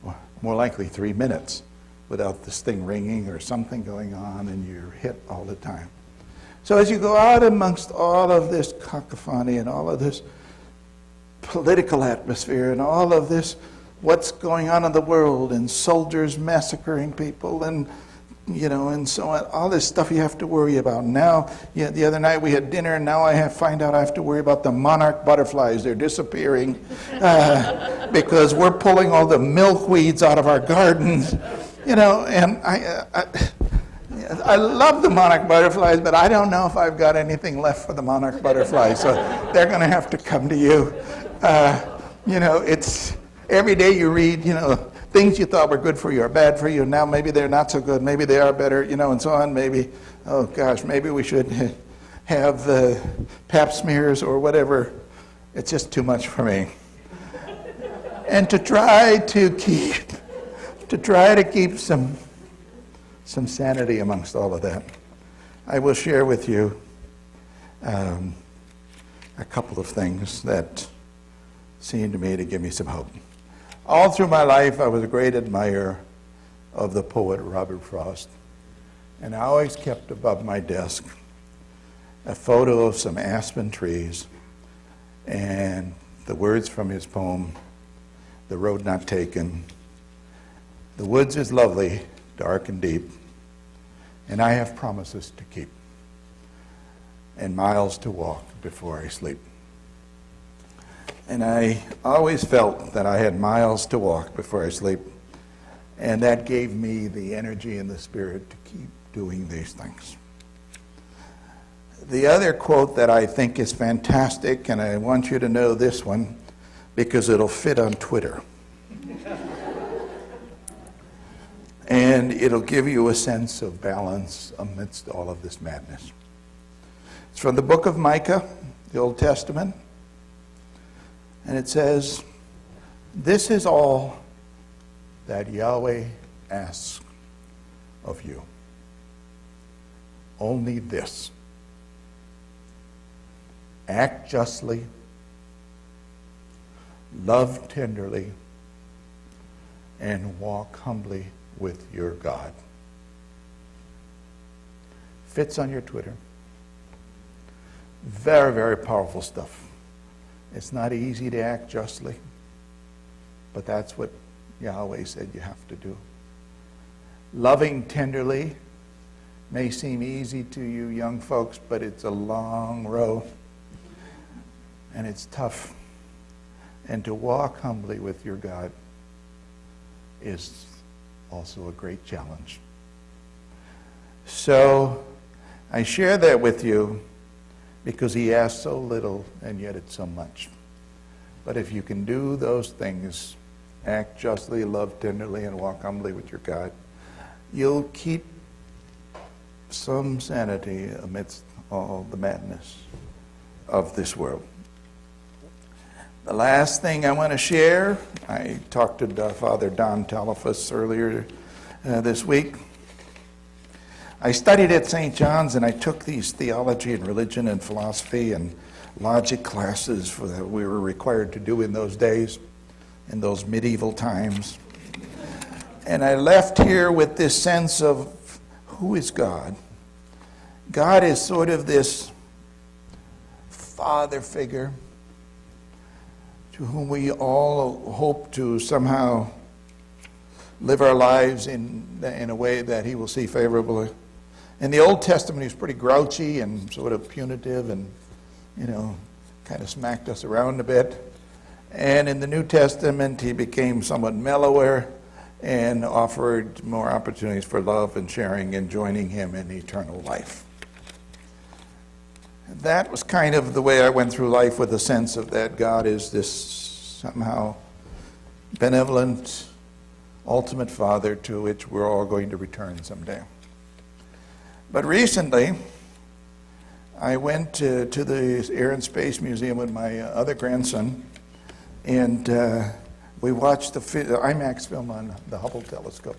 or more likely 3 minutes, without this thing ringing or something going on, and you're hit all the time. So as you go out amongst all of this cacophony and all of this political atmosphere and all of this, what's going on in the world, and soldiers massacring people, and and so on, all this stuff you have to worry about. Now, the other night we had dinner, and now I find out I have to worry about the monarch butterflies. They're disappearing because we're pulling all the milkweeds out of our gardens. And I love the monarch butterflies, but I don't know if I've got anything left for the monarch butterflies, so they're going to have to come to you. It's every day you read, things you thought were good for you are bad for you. Now maybe they're not so good. Maybe they are better, and so on. Maybe, oh gosh, maybe we should have pap smears or whatever. It's just too much for me. And to try to keep some sanity amongst all of that, I will share with you a couple of things that seem to me to give me some hope. All through my life, I was a great admirer of the poet Robert Frost, and I always kept above my desk a photo of some aspen trees, and the words from his poem, "The Road Not Taken." "The woods is lovely, dark and deep, and I have promises to keep, and miles to walk before I sleep." And I always felt that I had miles to walk before I sleep, and that gave me the energy and the spirit to keep doing these things. The other quote that I think is fantastic, and I want you to know this one because it'll fit on Twitter. And it'll give you a sense of balance amidst all of this madness. It's from the book of Micah, the Old Testament. And it says, "This is all that Yahweh asks of you. Only this. Act justly, love tenderly, and walk humbly with your God." Fits on your Twitter. Very, very powerful stuff. It's not easy to act justly, but that's what Yahweh said you have to do. Loving tenderly may seem easy to you young folks, but it's a long road, and it's tough. And to walk humbly with your God is also a great challenge. So I share that with you because he asks so little and yet it's so much. But if you can do those things, act justly, love tenderly, and walk humbly with your God, you'll keep some sanity amidst all the madness of this world. The last thing I want to share, I talked to Father Don Talifus earlier this week. I studied at St. John's, and I took these theology and religion and philosophy and logic classes that we were required to do in those days, in those medieval times. And I left here with this sense of who is God? God is sort of this father figure to whom we all hope to somehow live our lives in a way that he will see favorably. In the Old Testament, he was pretty grouchy and sort of punitive and, kind of smacked us around a bit. And in the New Testament, he became somewhat mellower and offered more opportunities for love and sharing and joining him in eternal life. That was kind of the way I went through life, with a sense of that God is this somehow benevolent, ultimate Father to which we're all going to return someday. But recently, I went to the Air and Space Museum with my other grandson, and we watched the IMAX film on the Hubble Telescope.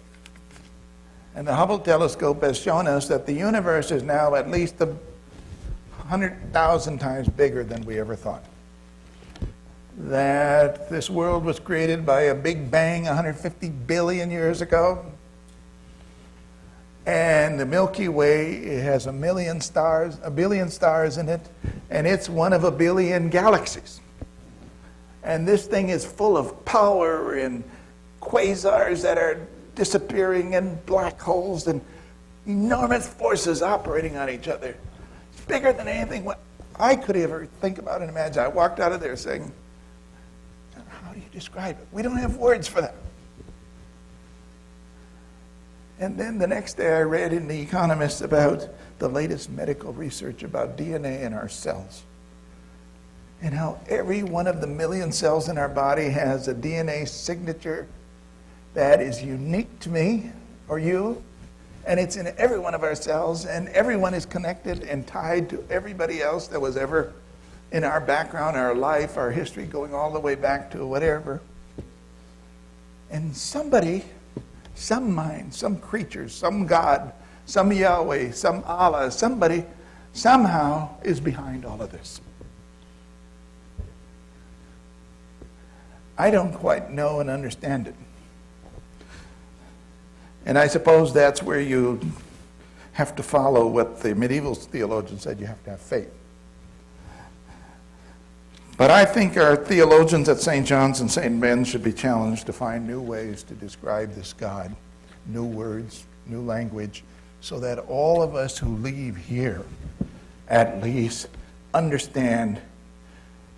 And the Hubble Telescope has shown us that the universe is now at least 100,000 times bigger than we ever thought. That this world was created by a big bang 150 billion years ago. And the Milky Way has a billion stars in it, and it's one of a billion galaxies. And this thing is full of power and quasars that are disappearing and black holes and enormous forces operating on each other. It's bigger than anything I could ever think about and imagine. I walked out of there saying, how do you describe it? We don't have words for that. And then the next day I read in The Economist about the latest medical research about DNA in our cells, and how every one of the million cells in our body has a DNA signature that is unique to me or you, and it's in every one of our cells, and everyone is connected and tied to everybody else that was ever in our background, our life, our history, going all the way back to whatever. And somebody, some mind, some creature, some God, some Yahweh, some Allah, somebody somehow is behind all of this. I don't quite know and understand it. And I suppose that's where you have to follow what the medieval theologians said, you have to have faith. But I think our theologians at St. John's and St. Ben's should be challenged to find new ways to describe this God, new words, new language, so that all of us who leave here at least understand,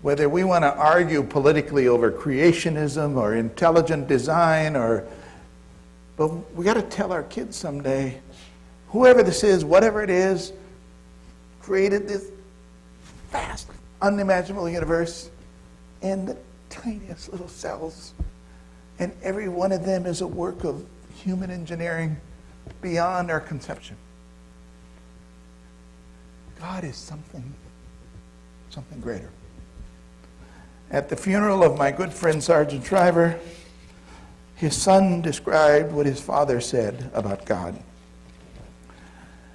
whether we want to argue politically over creationism or intelligent design, but we got to tell our kids someday, whoever this is, whatever it is, created this vast, unimaginable universe in the tiniest little cells. And every one of them is a work of human engineering beyond our conception. God is something greater. At the funeral of my good friend Sergeant Shriver, his son described what his father said about God.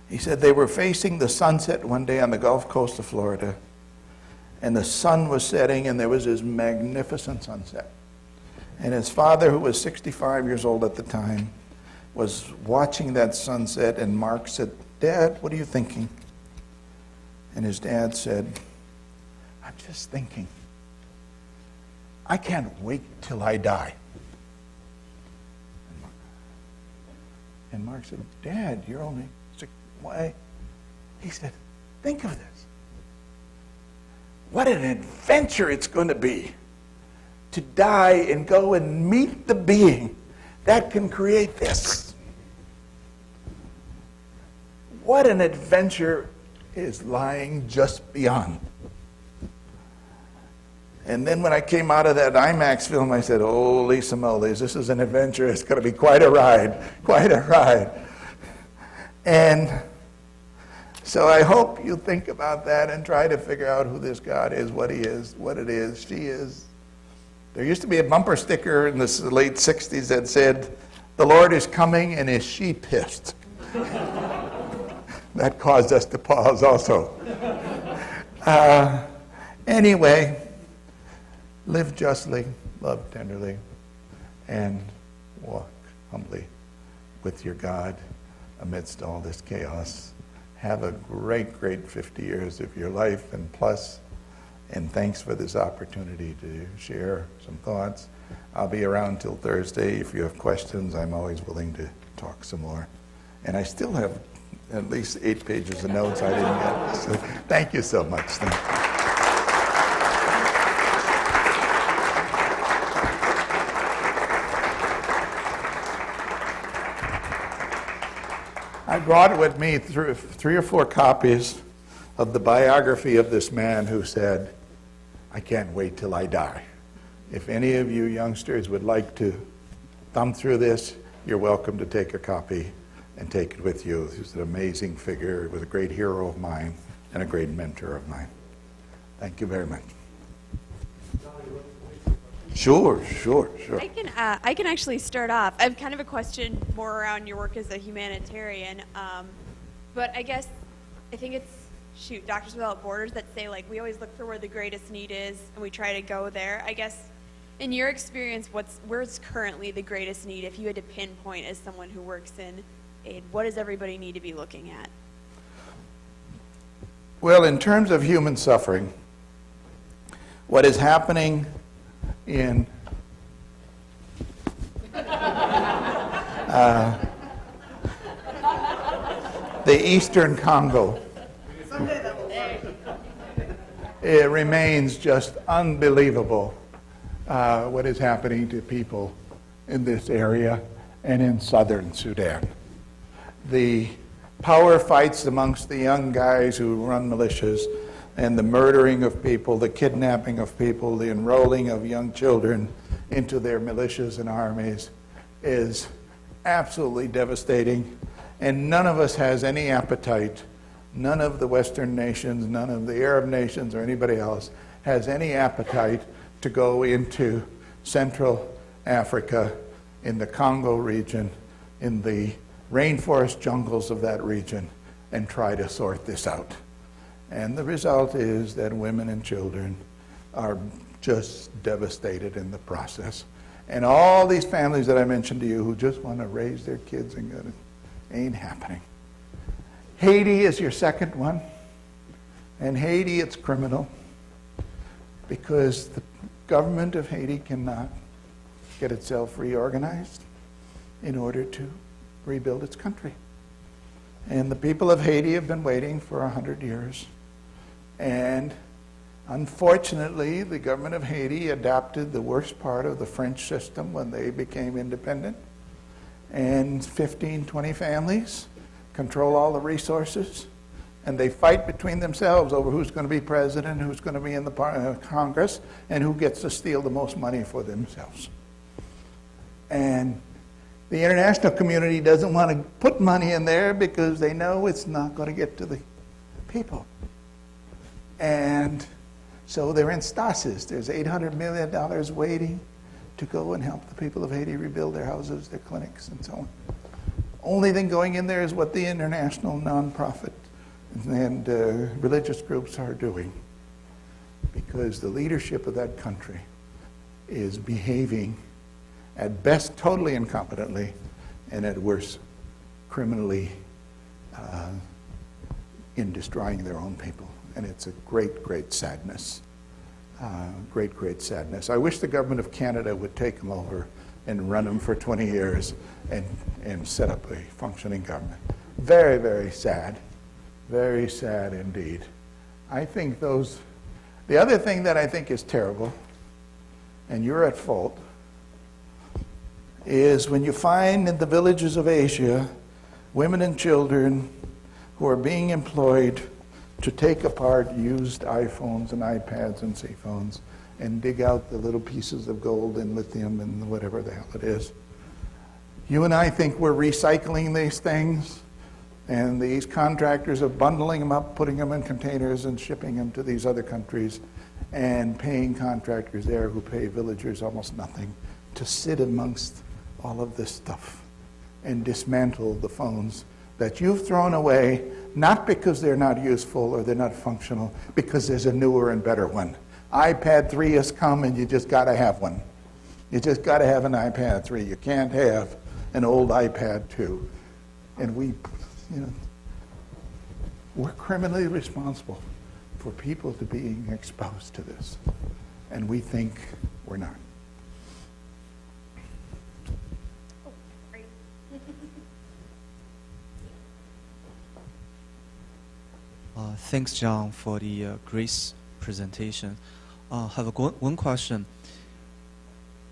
He said they were facing the sunset one day on the Gulf Coast of Florida, and the sun was setting, and there was this magnificent sunset. And his father, who was 65 years old at the time, was watching that sunset, and Mark said, "Dad, what are you thinking?" And his dad said, "I'm just thinking, I can't wait till I die." And Mark said, "Dad, you're only sick. Why?" He said, "Think of this. What an adventure it's going to be to die and go and meet the being that can create this. What an adventure is lying just beyond." And then when I came out of that IMAX film, I said, "Holy smolies, this is an adventure. It's going to be quite a ride, quite a ride." And so I hope you think about that and try to figure out who this God is, what he is, what it is, she is. There used to be a bumper sticker in the late 60s that said, "The Lord is coming, and is she pissed?" That caused us to pause also. Anyway, live justly, love tenderly, and walk humbly with your God amidst all this chaos. Have a great, great 50 years of your life and plus, and thanks for this opportunity to share some thoughts. I'll be around till Thursday. If you have questions, I'm always willing to talk some more. And I still have at least 8 pages of notes I didn't get. So thank you so much. Thank you. I brought with me 3 or 4 copies of the biography of this man who said, "I can't wait till I die." If any of you youngsters would like to thumb through this, you're welcome to take a copy and take it with you. He's an amazing figure. He was a great hero of mine and a great mentor of mine. Thank you very much. Sure. I can actually start off. I have kind of a question more around your work as a humanitarian, but I think it's Doctors Without Borders that say, like, we always look for where the greatest need is and we try to go there. I guess in your experience, where's currently the greatest need? If you had to pinpoint as someone who works in aid, what does everybody need to be looking at? Well, in terms of human suffering, what is happening in the Eastern Congo, it remains just unbelievable what is happening to people in this area and in southern Sudan. The power fights amongst the young guys who run militias, and the murdering of people, the kidnapping of people, the enrolling of young children into their militias and armies is absolutely devastating. And none of us has any appetite, none of the Western nations, none of the Arab nations or anybody else has any appetite to go into Central Africa, in the Congo region, in the rainforest jungles of that region, and try to sort this out. And the result is that women and children are just devastated in the process. And all these families that I mentioned to you who just want to raise their kids and go, it ain't happening. Haiti is your second one. And Haiti, it's criminal because the government of Haiti cannot get itself reorganized in order to rebuild its country. And the people of Haiti have been waiting for 100 years. And unfortunately, the government of Haiti adopted the worst part of the French system when they became independent. And 15, 20 families control all the resources. And they fight between themselves over who's going to be president, who's going to be in the Congress, and who gets to steal the most money for themselves. And the international community doesn't want to put money in there because they know it's not going to get to the people. And so they're in stasis. There's $800 million waiting to go and help the people of Haiti rebuild their houses, their clinics, and so on. Only thing going in there is what the international nonprofit and religious groups are doing, because the leadership of that country is behaving at best totally incompetently and at worst criminally in destroying their own people. And it's a great, great sadness. Great, great sadness. I wish the government of Canada would take them over and run them for 20 years and set up a functioning government. Very, very sad. Very sad indeed. I think the other thing that I think is terrible, and you're at fault, is when you find in the villages of Asia women and children who are being employed to take apart used iPhones and iPads and cell phones and dig out the little pieces of gold and lithium and whatever the hell it is. You and I think we're recycling these things, and these contractors are bundling them up, putting them in containers and shipping them to these other countries and paying contractors there who pay villagers almost nothing to sit amongst all of this stuff and dismantle the phones that you've thrown away, not because they're not useful or they're not functional, because there's a newer and better one. iPad 3 has come and you just got to have one. You just got to have an iPad 3. You can't have an old iPad 2. And we're criminally responsible for people to being exposed to this. And we think we're not. Oh, great. Thanks, John, for the great presentation. I have one question.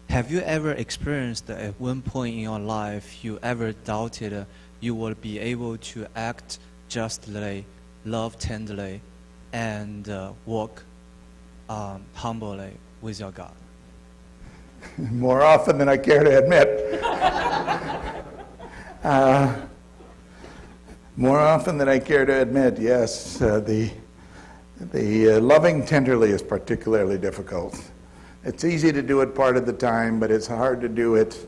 Have you ever experienced at one point in your life you ever doubted you will be able to act justly, love tenderly, and walk humbly with your God? More often than I care to admit. More often than I care to admit, yes. The loving tenderly is particularly difficult. It's easy to do it part of the time, but it's hard to do it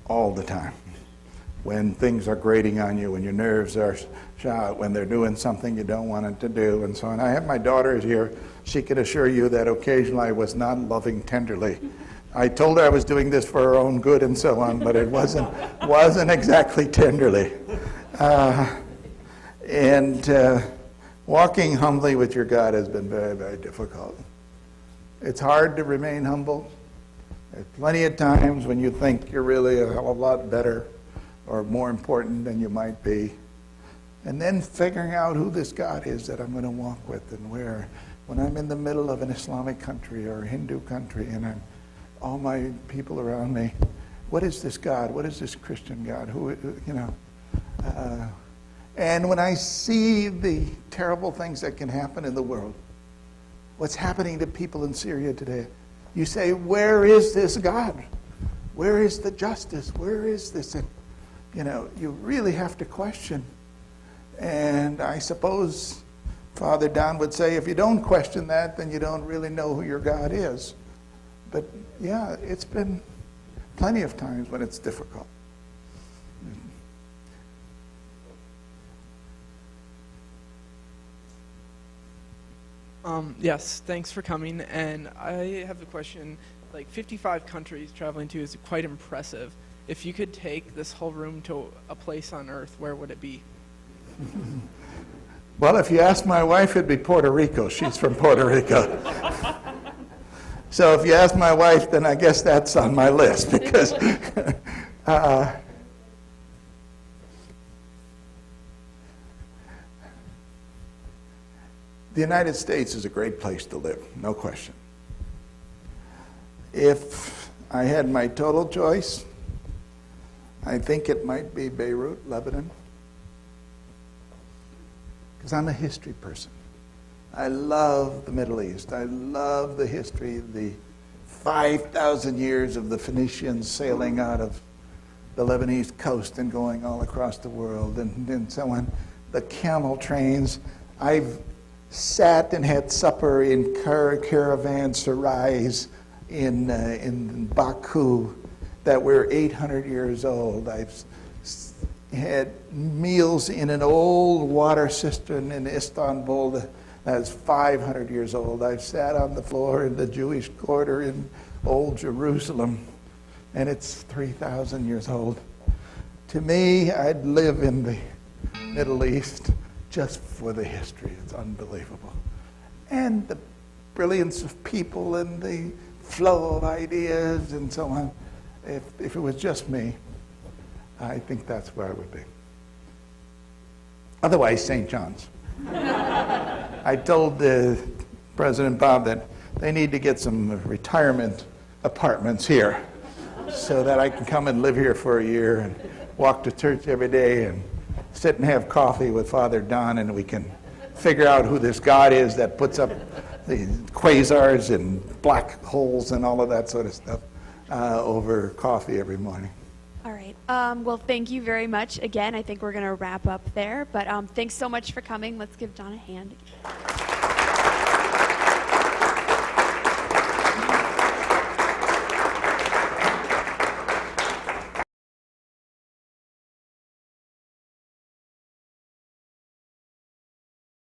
all the time. When things are grating on you, when your nerves are shot, when they're doing something you don't want it to do, and so on. I have my daughters here. She can assure you that occasionally I was not loving tenderly. I told her I was doing this for her own good and so on, but it wasn't exactly tenderly. Walking humbly with your God has been very, very difficult. It's hard to remain humble. There's plenty of times when you think you're really a hell of a lot better or more important than you might be. And then figuring out who this God is that I'm going to walk with and where. When I'm in the middle of an Islamic country or a Hindu country and all my people around me, what is this God? What is this Christian God? And when I see the terrible things that can happen in the world, what's happening to people in Syria today, you say, where is this God? Where is the justice? Where is this? And, you really have to question. And I suppose Father Don would say, if you don't question that, then you don't really know who your God is. But yeah, it's been plenty of times when it's difficult. Yes, thanks for coming. And I have a question. Like 55 countries traveling to is quite impressive. If you could take this whole room to a place on Earth, where would it be? Well, if you ask my wife, it'd be Puerto Rico. She's from Puerto Rico. So if you ask my wife, then I guess that's on my list because the United States is a great place to live, no question. If I had my total choice, I think it might be Beirut, Lebanon, because I'm a history person. I love the Middle East. I love the history, the 5,000 years of the Phoenicians sailing out of the Lebanese coast and going all across the world, and so on. The camel trains. I've sat and had supper in caravanserais in Baku that were 800 years old. I've had meals in an old water cistern in Istanbul that's 500 years old. I've sat on the floor in the Jewish quarter in old Jerusalem, and it's 3,000 years old. To me, I'd live in the Middle East just for the history. It's unbelievable. And the brilliance of people and the flow of ideas and so on. If it was just me, I think that's where I would be. Otherwise, St. John's. I told President Bob that they need to get some retirement apartments here so that I can come and live here for a year and walk to church every day and sit and have coffee with Father Don, and we can figure out who this God is that puts up the quasars and black holes and all of that sort of stuff over coffee every morning. All right. Well, thank you very much. Again, I think we're going to wrap up there. But thanks so much for coming. Let's give John a hand.